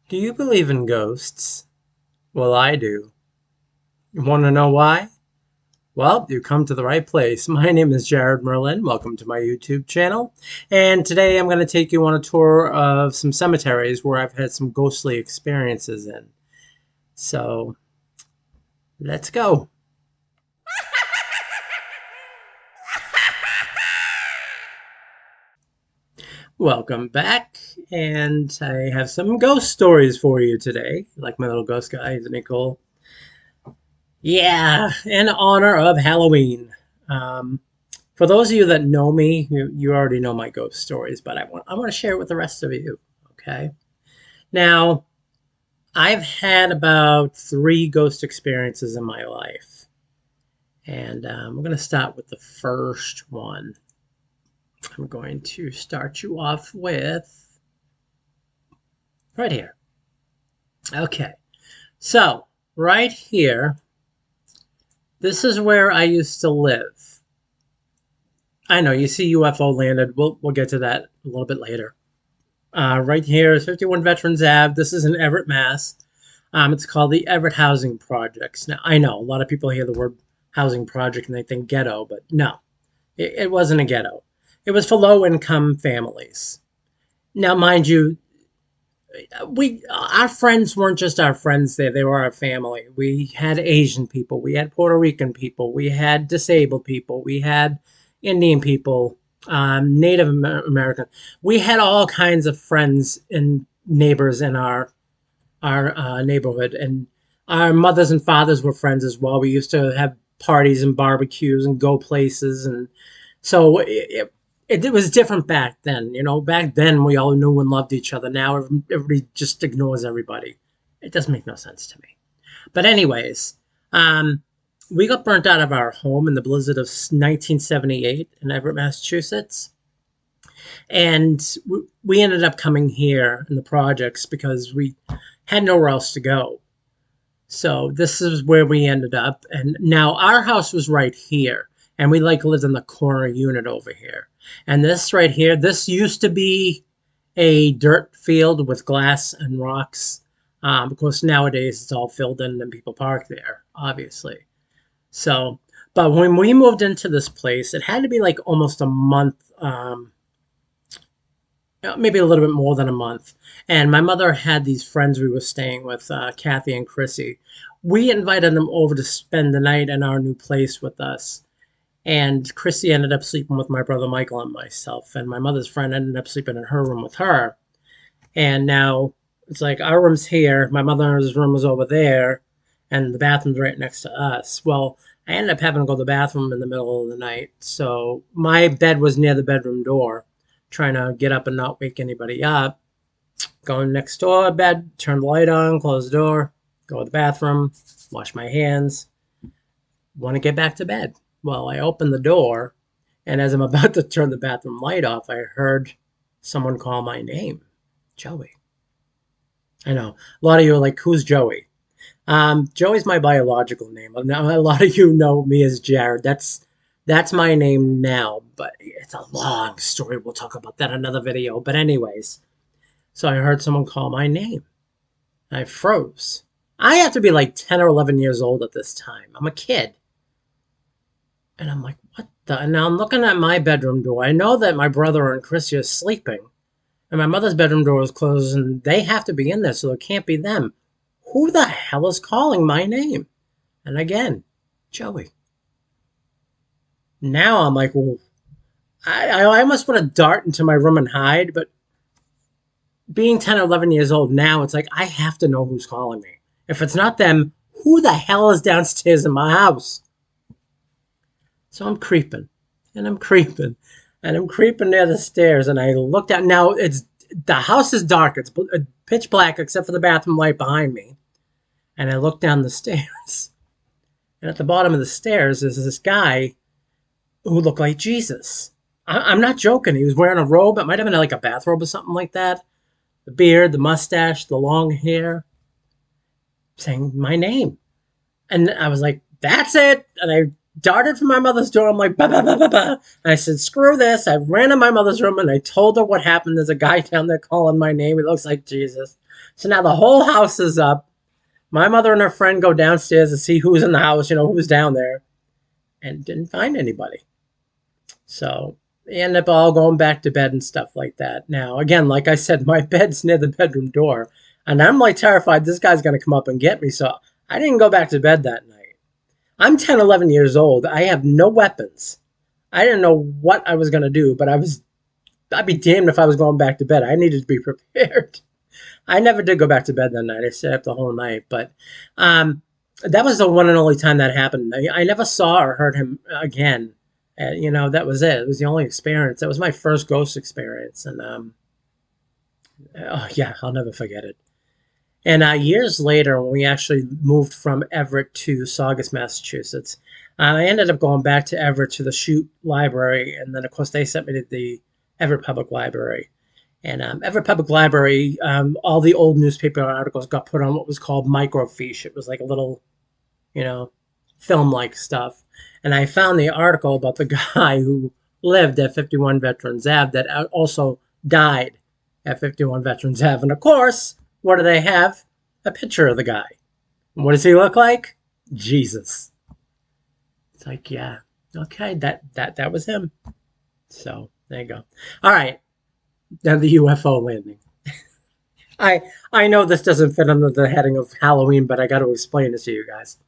Do you believe in ghosts? Well, I do. You want to know why? Well, you come to the right place. My name is Jared Merlin. Welcome to my YouTube channel. And today I'm going to take you on a tour of some cemeteries where I've had some ghostly experiences in. So, let's go. Welcome back. And I have some ghost stories for you today. Like my little ghost guy, isn't he cool? Yeah, in honor of Halloween. Um, For those of you that know me, you already know my ghost stories, but I want to share it with the rest of you. Okay. Now, I've had about three ghost experiences in my life, and we're going to start with the first one. I'm going to start you off with right here. Okay. So, right here, this is where I used to live. I know you see UFO landed. We'll get to that a little bit later. Right here is 51 Veterans Ave. This is in Everett, Mass. It's called the Everett Housing Projects. Now, I know a lot of people hear the word housing project and they think ghetto, but no, it wasn't a ghetto. It was for low income families. Now, mind you, our friends weren't just our friends there, they were our family. We had Asian people, we had Puerto Rican people, we had disabled people, we had Indian people, Native American. We had all kinds of friends and neighbors in our neighborhood, and our mothers and fathers were friends as well. We used to have parties and barbecues and go places, and so it was different back then. You know, back then we all knew and loved each other. Now everybody just ignores everybody. It doesn't make no sense to me. But anyways, um, we got burnt out of our home in the blizzard of 1978 in Everett, Massachusetts, and we ended up coming here in the projects because we had nowhere else to go. So this is where we ended up. And now our house was right here. And we like lived in the corner unit over here. And this right here, this used to be a dirt field with glass and rocks. Of course, nowadays it's all filled in and people park there, obviously. So, but when we moved into this place, it had to be like almost a month, maybe a little bit more than a month. And my mother had these friends we were staying with, Kathy and Chrissy. We invited them over to spend the night in our new place with us. And Chrissy ended up sleeping with my brother Michael and myself. And my mother's friend ended up sleeping in her room with her. And now it's like our room's here, my mother's room was over there, and the bathroom's right next to us. Well, I ended up having to go to the bathroom in the middle of the night. So my bed was near the bedroom door, trying to get up and not wake anybody up. Going next door, bed, turn the light on, close the door, go to the bathroom, wash my hands, want to get back to bed. Well, I open the door, and as I'm about to turn the bathroom light off, I heard someone call my name, Joey. I know a lot of you are like, "Who's Joey?" Joey's my biological name. Now a lot of you know me as Jared. That's my name now, but it's a long story. We'll talk about that in another video. But anyways, so I heard someone call my name. I froze. I have to be like 10 or 11 years old at this time. I'm a kid. And I'm like, what the? And now I'm looking at my bedroom door. I know that my brother and Chrissy are sleeping. And my mother's bedroom door is closed, and they have to be in there, so it can't be them. Who the hell is calling my name? And again, Joey. Now I'm like, well, I almost want to dart into my room and hide, but being 10 or 11 years old now, it's like, I have to know who's calling me. If it's not them, who the hell is downstairs in my house? So I'm creeping, and I'm creeping, and I'm creeping near the stairs, and I looked out. Now, the house is dark. It's pitch black except for the bathroom light behind me. And I look down the stairs, and at the bottom of the stairs is this guy who looked like Jesus. I'm not joking. He was wearing a robe. It might have been like a bathrobe or something like that. The beard, the mustache, the long hair, saying my name. And I was like, that's it. And I darted from my mother's door. I'm like, bah, bah, bah, bah, bah. And I said, screw this. I ran in my mother's room and I told her what happened. There's a guy down there calling my name. He looks like Jesus. So now the whole house is up. My mother and her friend go downstairs to see who's in the house, who's down there, and didn't find anybody. So they end up all going back to bed and stuff like that. Now, again, like I said, my bed's near the bedroom door, and I'm like terrified this guy's going to come up and get me. So I didn't go back to bed that night. I'm 10, 11 years old. I have no weapons. I didn't know what I was going to do, but I'd be damned if I was going back to bed. I needed to be prepared. I never did go back to bed that night. I stayed up the whole night, but that was the one and only time that happened. I never saw or heard him again. That was it. It was the only experience. That was my first ghost experience, and oh yeah, I'll never forget it. And years later, when we actually moved from Everett to Saugus, Massachusetts, I ended up going back to Everett to the Shute Library, and then of course they sent me to the Everett Public Library. And Everett Public Library, all the old newspaper articles got put on what was called microfiche. It was like a little, film-like stuff. And I found the article about the guy who lived at 51 Veterans Ave that also died at 51 Veterans Ave. And of course, what do they have? A picture of the guy. And what does he look like? Jesus. It's like, yeah, okay, that was him. So there you go. All right. Now the UFO landing. I know this doesn't fit under the heading of Halloween, but I got to explain this to you guys.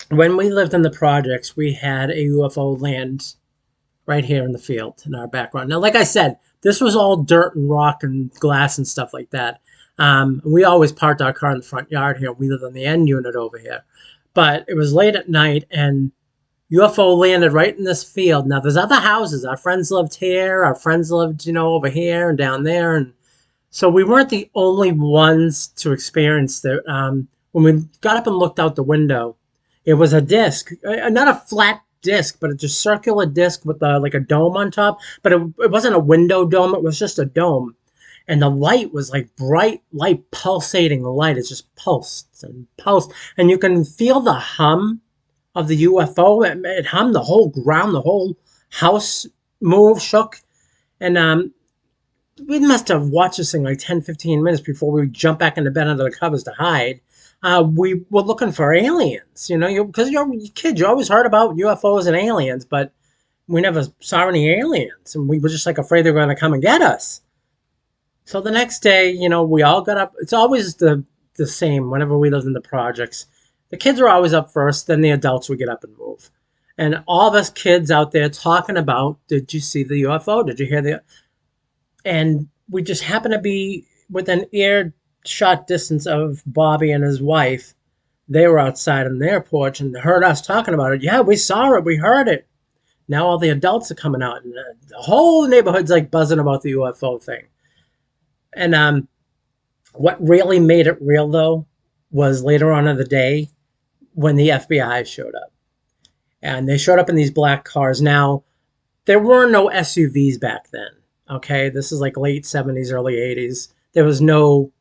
When we lived in the projects, we had a UFO land right here in the field in our background. Now, like I said, this was all dirt and rock and glass and stuff like that. We always parked our car in the front yard here. We lived in the end unit over here. But it was late at night, and UFO landed right in this field. Now, there's other houses. Our friends lived here. Our friends lived, over here and down there. And so we weren't the only ones to experience it. When we got up and looked out the window, it was a disc, not a flat disc, but it's a circular disc with like a dome on top. But it wasn't a window dome. It was just a dome. And the light was like bright light, pulsating light. It just pulsed and pulsed. And you can feel the hum of the UFO. It hummed the whole ground, the whole house moved, shook. And we must have watched this thing like 10, 15 minutes before we jumped back into bed under the covers to hide. We were looking for aliens, because you're kids, you always heard about UFOs and aliens, but we never saw any aliens. And we were just like afraid they were going to come and get us. So the next day, we all got up. It's always the same whenever we lived in the projects. The kids were always up first, then the adults would get up and move. And all of us kids out there talking about, did you see the UFO? Did you hear the... And we just happened to be within earshot distance of Bobby and his wife. They were outside on their porch and heard us talking about it. Yeah, we saw it. We heard it. Now all the adults are coming out, and the whole neighborhood's like buzzing about the UFO thing. And what really made it real, though, was later on in the day when the FBI showed up. And they showed up in these black cars. Now, there were no SUVs back then, okay? This is like late 70s, early 80s. There was no...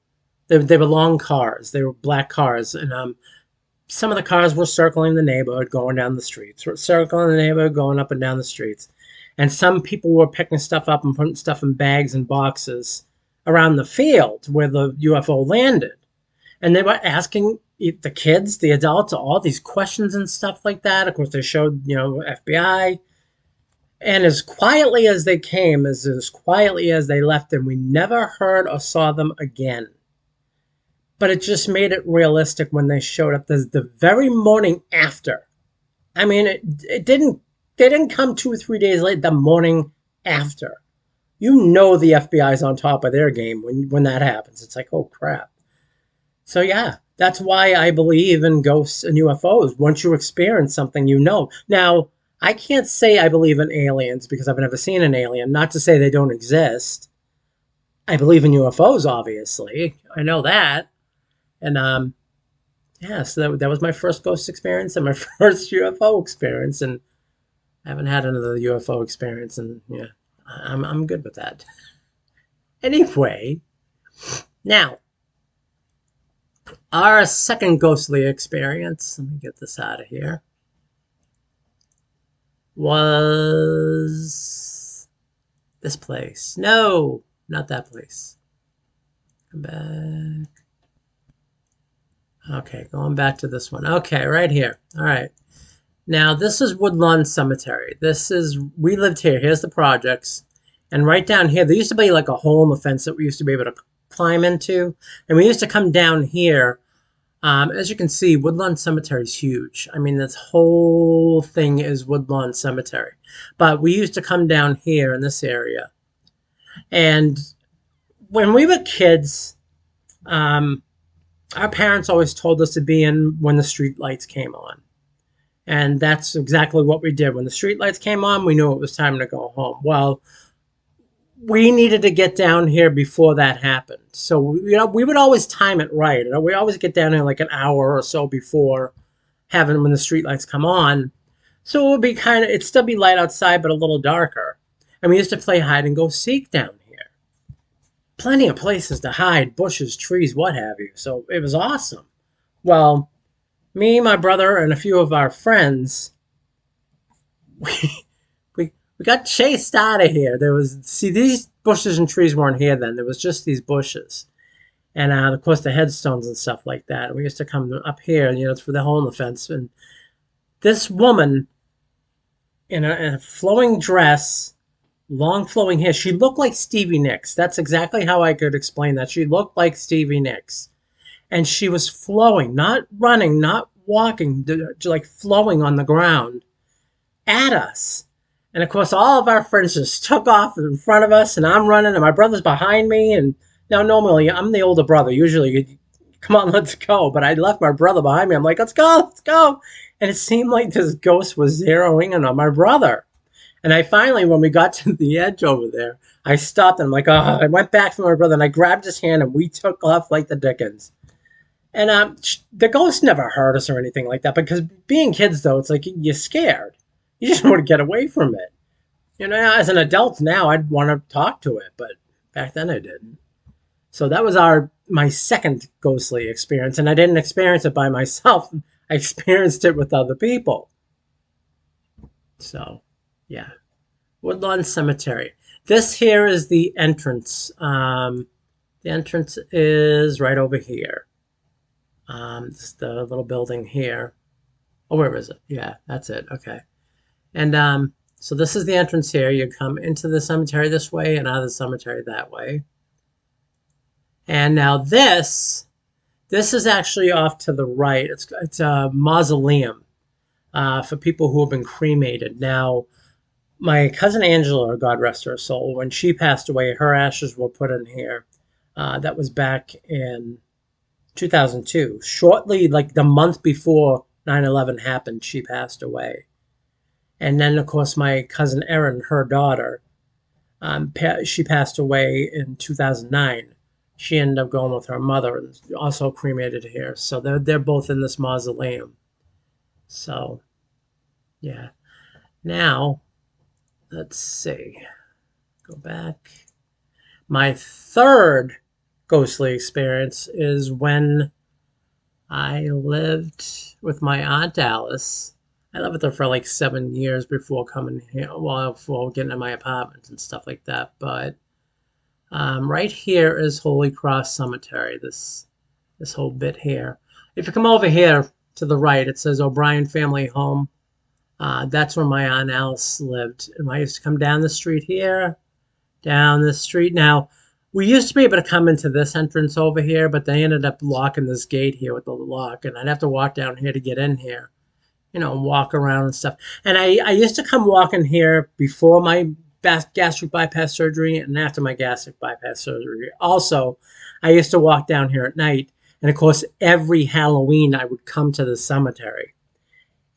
They were long cars. They were black cars. And some of the cars were circling the neighborhood, going down the streets. Circling the neighborhood, going up and down the streets. And some people were picking stuff up and putting stuff in bags and boxes around the field where the UFO landed. And they were asking the kids, the adults, all these questions and stuff like that. Of course, they showed, FBI. And as quietly as they came, as quietly as they left them, we never heard or saw them again. But it just made it realistic when they showed up the very morning after. I mean, they didn't come 2 or 3 days late, the morning after. The FBI's on top of their game when that happens. It's like, oh, crap. So, yeah, that's why I believe in ghosts and UFOs. Once you experience something, Now, I can't say I believe in aliens because I've never seen an alien. Not to say they don't exist. I believe in UFOs, obviously. I know that. And, so that was my first ghost experience and my first UFO experience. And I haven't had another UFO experience. And, yeah, I'm good with that. Anyway, now, our second ghostly experience. Let me get this out of here. was this place. No, not that place. Come back. Okay, going back to this one. Okay, right here. All right. Now, this is Woodlawn Cemetery. We lived here. Here's the projects. And right down here, there used to be like a hole in the fence that we used to be able to climb into. And we used to come down here. As you can see, Woodlawn Cemetery is huge. I mean, this whole thing is Woodlawn Cemetery. But we used to come down here in this area. And when we were kids, um, our parents always told us to be in when the street lights came on. And that's exactly what we did. When the street lights came on, we knew it was time to go home. Well, we needed to get down here before that happened. So, we would always time it right. We always get down here like an hour or so before having when the street lights come on. So it would be it'd still be light outside, but a little darker. And we used to play hide and go seek down here. Plenty of places to hide, bushes, trees, what have you. So it was awesome. Well, me, my brother, and a few of our friends, we we got chased out of here. These bushes and trees weren't here then. There was just these bushes. And of course the headstones and stuff like that. And we used to come up here, through the hole in the fence. And this woman in a flowing dress, long flowing hair, she looked like Stevie Nicks. That's exactly how I could explain that. She looked like Stevie Nicks. And she was flowing, not running, not walking, like flowing on the ground at us. And of course, all of our friends just took off in front of us, and I'm running, and my brother's behind me. And now, normally, I'm the older brother. Usually, come on, let's go. But I left my brother behind me. I'm like, let's go, let's go. And it seemed like this ghost was zeroing in on my brother. And I finally, when we got to the edge over there, I stopped, and I'm like, oh, I went back for my brother, and I grabbed his hand, and we took off like the dickens. And the ghost never hurt us or anything like that, because being kids, though, it's like you're scared. You just want to get away from it. As an adult now, I'd want to talk to it, but back then I didn't. So that was my second ghostly experience, and I didn't experience it by myself. I experienced it with other people. So, yeah. Woodlawn Cemetery. This here is the entrance. The entrance is right over here. This is the little building here. Oh, where is it? Yeah, that's it. Okay. And so this is the entrance here. You come into the cemetery this way and out of the cemetery that way. And now this is actually off to the right. It's a mausoleum for people who have been cremated. Now, my cousin Angela, God rest her soul, when she passed away, her ashes were put in here. That was back in 2002. Shortly, like the month before 9/11 happened, she passed away. And then, of course, my cousin Erin, her daughter, she passed away in 2009. She ended up going with her mother and also cremated here. So they're both in this mausoleum. So, yeah. Now, let's see. Go back. My third ghostly experience is when I lived with my Aunt Alice. I lived with her for like 7 years before coming here, well, before getting in my apartment and stuff like that. But right here is Holy Cross Cemetery, this whole bit here. If you come over here to the right, it says O'Brien Family Home. That's where my Aunt Alice lived. And I used to come down the street here, down the street. Now, we used to be able to come into this entrance over here, but they ended up locking this gate here with the lock, and I'd have to walk down here to get in here, walk around and stuff. And I used to come walking here before my gastric bypass surgery and after my gastric bypass surgery. Also, I used to walk down here at night, and of course, every Halloween I would come to the cemetery.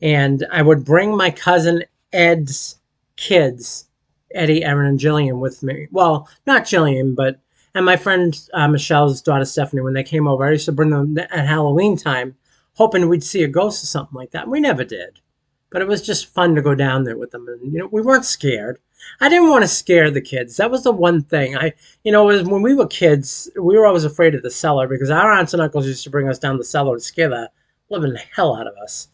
And I would bring my cousin Ed's kids, Eddie, Erin, and Jillian with me. Well, not Jillian, and my friend Michelle's daughter Stephanie, when they came over, I used to bring them at Halloween time, hoping we'd see a ghost or something like that. We never did. But it was just fun to go down there with them. And, we weren't scared. I didn't want to scare the kids. That was the one thing. When we were kids, we were always afraid of the cellar because our aunts and uncles used to bring us down the cellar and scare the living hell out of us.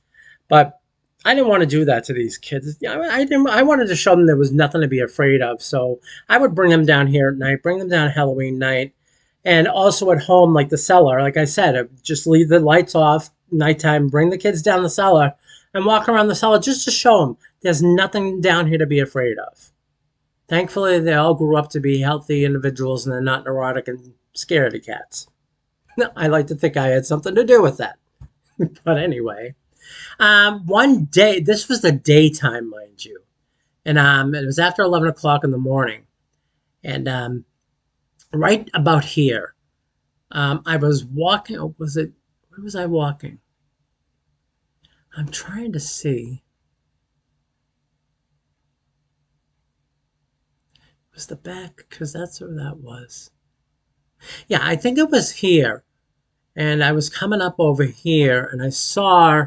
But I didn't want to do that to these kids. I didn't. I wanted to show them there was nothing to be afraid of. So I would bring them down here at night, bring them down Halloween night, and also at home, like the cellar. Like I said, just leave the lights off nighttime. Bring the kids down the cellar and walk around the cellar just to show them there's nothing down here to be afraid of. Thankfully, they all grew up to be healthy individuals and they're not neurotic and scaredy cats. I like to think I had something to do with that. But anyway, one day, this was the daytime, mind you, and it was after 11 o'clock in the morning, and right about here, I was walking. Oh, was it? Where was I walking? I'm trying to see. It was the back because that's where that was. Yeah, I think it was here, and I was coming up over here, and I saw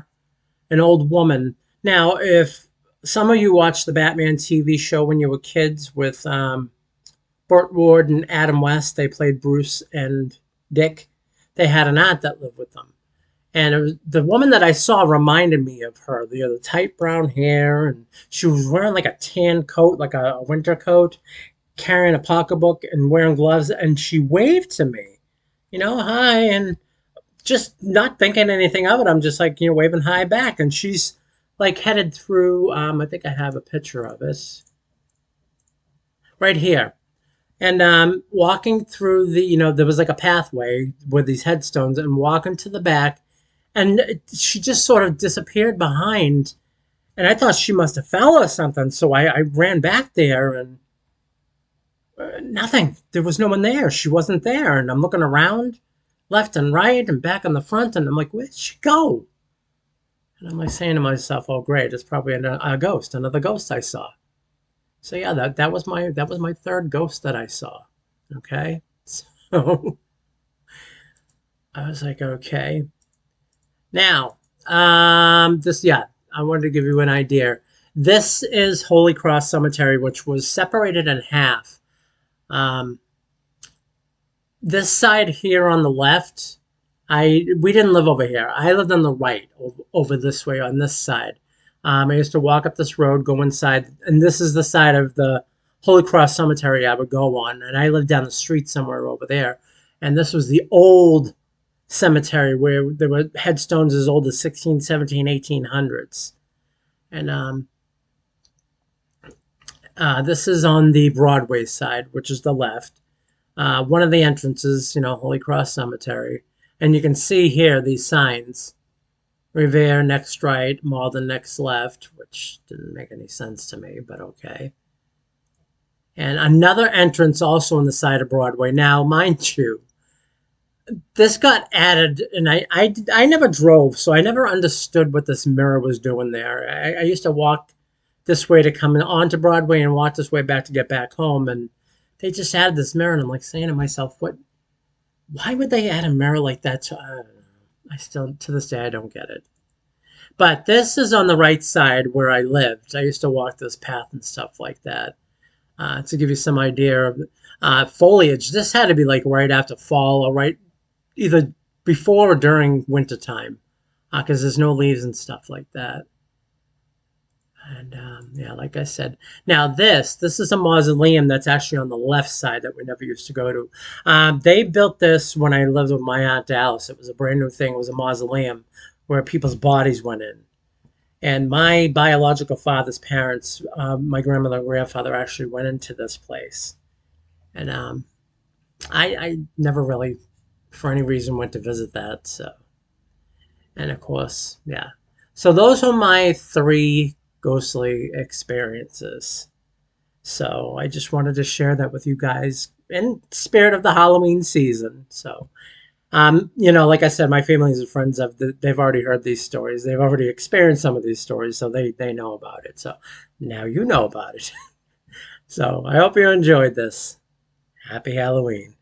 an old woman. Now, if some of you watched the Batman TV show when you were kids with Burt Ward and Adam West, they played Bruce and Dick. They had an aunt that lived with them. And it was, the woman that I saw reminded me of her. The tight brown hair, and she was wearing like a tan coat, like a winter coat, carrying a pocketbook and wearing gloves. And she waved to me, hi. And just not thinking anything of it. I'm just like, waving hi back. And she's like headed through, I think I have a picture of it right here. And walking through there was like a pathway with these headstones and walking to the back. And she just sort of disappeared behind. And I thought she must have fell or something. So I ran back there and nothing. There was no one there. She wasn't there. And I'm looking around left and right and back in the front. And I'm like, where'd she go? And I'm like saying to myself, oh, great. It's probably a ghost, another ghost I saw. So yeah, that was my third ghost that I saw. Okay. So I was like, okay. Now, this, yeah, I wanted to give you an idea. This is Holy Cross Cemetery, which was separated in half. Um, this side here on the left, we didn't live over here. I lived on the right, over this way on this side. I used to walk up this road, go inside, and this is the side of the Holy Cross Cemetery I would go on. And I lived down the street somewhere over there. And this was the old cemetery where there were headstones as old as 16, 17, 1800s. And this is on the Broadway side, which is the left. One of the entrances, Holy Cross Cemetery. And you can see here these signs. Revere next right, Malden next left, which didn't make any sense to me, but okay. And another entrance also on the side of Broadway. Now, mind you, this got added, and I never drove, so I never understood what this mirror was doing there. I used to walk this way to come onto Broadway and walk this way back to get back home, and they just added this mirror, and I'm like saying to myself, why would they add a mirror like that? To, I don't know. I still, to this day, I don't get it. But this is on the right side where I lived. I used to walk this path and stuff like that. To give you some idea of foliage, this had to be like right after fall or right either before or during winter time, because there's no leaves and stuff like that. And yeah, like I said, now this is a mausoleum that's actually on the left side that we never used to go to. They built this when I lived with my aunt Alice. It was a brand new thing. It was a mausoleum where people's bodies went in. And my biological father's parents, my grandmother and grandfather, actually went into this place. And I never really, for any reason, went to visit that. So, and of course, yeah. So those are my three ghostly experiences. So I just wanted to share that with you guys in spirit of the Halloween season. So, like I said, my families and friends they've already heard these stories. They've already experienced some of these stories, so they know about it. So now you know about it. So I hope you enjoyed this. Happy Halloween.